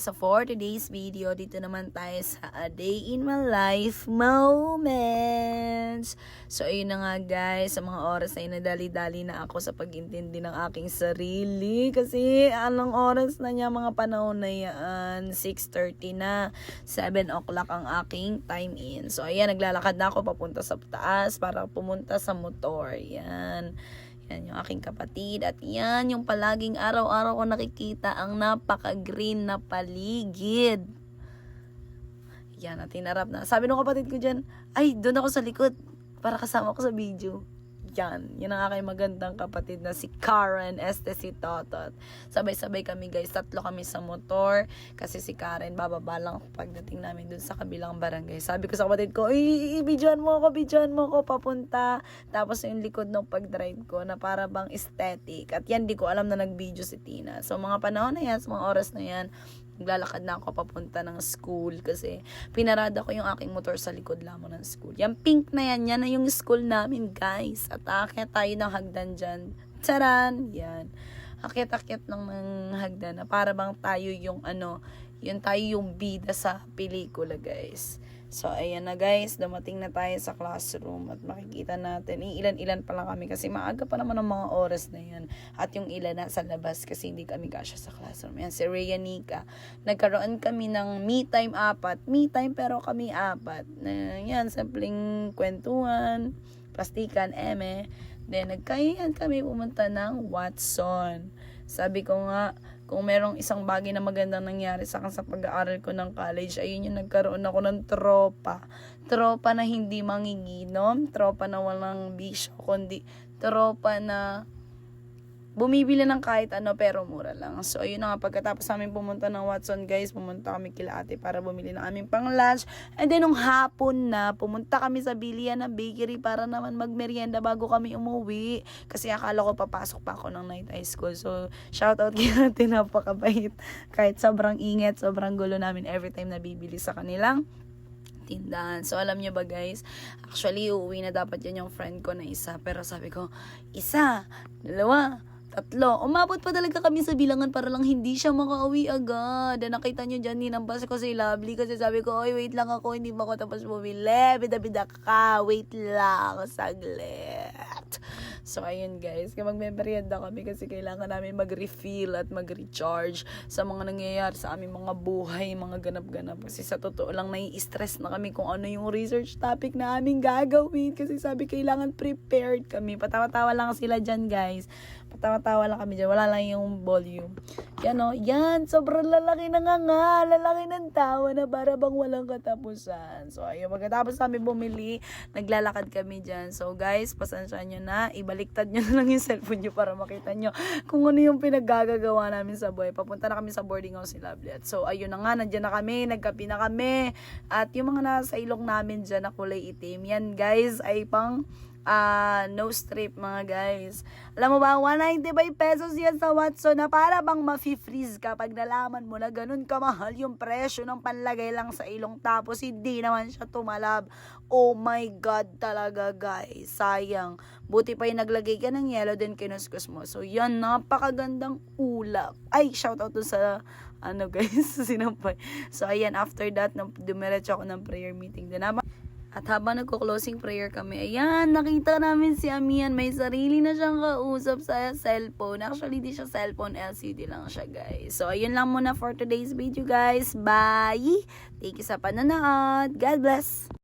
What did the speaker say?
So for today's video, dito naman tayo sa A Day in My Life Moments. So ayun na nga guys, sa mga oras ay nadali-dali na ako sa pag-intindi ng aking sarili. Kasi anong oras na niya, mga panahon na yan, 6:30 na, 7 o'clock ang aking time in. So ayan, naglalakad na ako papunta sa taas para pumunta sa motor. Yan. Yan yung aking kapatid. At yan yung palaging araw-araw ko nakikita ang napaka-green na paligid. Yan, at hinarap na. Sabi ng kapatid ko dyan, ay, doon ako sa likod para kasama ko sa video. Yan, yun ang aking magandang kapatid na si Karen si Totot. Sabay-sabay kami guys, 3 kami sa motor. Kasi si Karen, bababa lang pagdating namin dun sa kabilang barangay. Sabi ko sa kapatid ko, bidyoan mo ako papunta. Tapos yung likod ng pag-drive ko na para bang aesthetic. At yan, di ko alam na nag-video si Tina. So mga panahon na yan, sa mga oras na yan, naglalakad na ako papunta ng school kasi pinarada ko yung aking motor sa likod lamang ng school. Yung pink na yan, yan na yung school namin guys. At aakyat tayo ng hagdan dyan. Tsaran! Yan. Akyat-akyat ng hagdan na para bang tayo yung yun tayo yung bida sa pelikula guys. So ayan na guys, dumating na tayo sa classroom at makikita natin, ilan-ilan pa lang kami kasi maaga pa naman ang mga oras na yan. At yung ilan na sa labas kasi hindi kami kasya sa classroom. Yan, si Rhea Nika. Nagkaroon kami ng me time 4. Me time pero kami 4. Yan, simpleng kwentuhan, plastikan, Then nagkainan kami pumunta ng Watson. Sabi ko nga, kung merong isang bagay na magandang nangyari sa akin sa pag-aaral ko ng college, ayun yung nagkaroon ako ng tropa. Tropa na hindi manginginom, tropa na walang bisyo, kundi tropa na bumibili ng kahit ano pero mura lang. So ayun na nga, pagkatapos namin pumunta ng Watson guys, pumunta kami kila ate para bumili ng aming pang lunch. And then nung hapon na, pumunta kami sa Bilian na bakery para naman magmerienda bago kami umuwi. Kasi akala ko papasok pa ako ng night high school. So shoutout kay ate, napakabait. Kahit sobrang inget, sobrang gulo namin every time na bibili sa kanilang tindahan. So alam nyo ba guys, actually uuwi na dapat yan yung friend ko na isa. Pero sabi ko, 1, 2, 3. Umabot pa talaga kami sa bilangan para lang hindi siya makauwi agad. And nakita nyo dyan, ninambas ko si Lovely kasi sabi ko, oy, wait lang ako, hindi pa ako tapos bumili. Bida-bida ka, wait lang, saglit. So ayun guys, kaya magme-merienda kami kasi kailangan namin mag-refill at mag-recharge sa mga nangyayari sa aming mga buhay, mga ganap-ganap. Kasi sa totoo lang, nai-stress na kami kung ano yung research topic na aming gagawin. Kasi sabi, kailangan prepared kami. Patawa-tawa lang sila dyan guys. Patawa-tawa lang kami dyan. Wala lang yung volume. Yan o. Yan. Sobrang lalaki na nga. Lalaki ng tawa na para bang walang katapusan. So, ayun. Pagkatapos kami bumili, naglalakad kami dyan. So, guys, pasensya nyo na. Ibaliktad nyo na lang yung cellphone nyo para makita nyo kung ano yung pinaggagawa namin sa buhay. Papunta na kami sa boarding house ni Lovely. So, ayun na nga. Nandyan na kami. Nagkapi na kami. At yung mga nasa ilong namin dyan na kulay itim. Yan, guys, ay pang no strip mga guys. Alam mo ba, 195 pesos yan sa Watson na para bang ma-freeze ka pag nalaman mo na ganun kamahal yung presyo ng panlagay lang sa ilong tapos hindi naman siya tumalab. Oh my God talaga guys. Sayang. Buti pa yung naglagay ka ng yellow din kinuskus mo. So yan, napakagandang ulap. Ay, shoutout to sa guys, sinampay. So ayan, after that, dumiretso ako ng prayer meeting din. At habang nagko-closing prayer kami, ayan, nakita namin si Amian. May sarili na siyang kausap sa cellphone. Actually, di siya cellphone, LCD lang siya, guys. So, ayun lang muna for today's video, guys. Bye! Thank you sa panonood. God bless!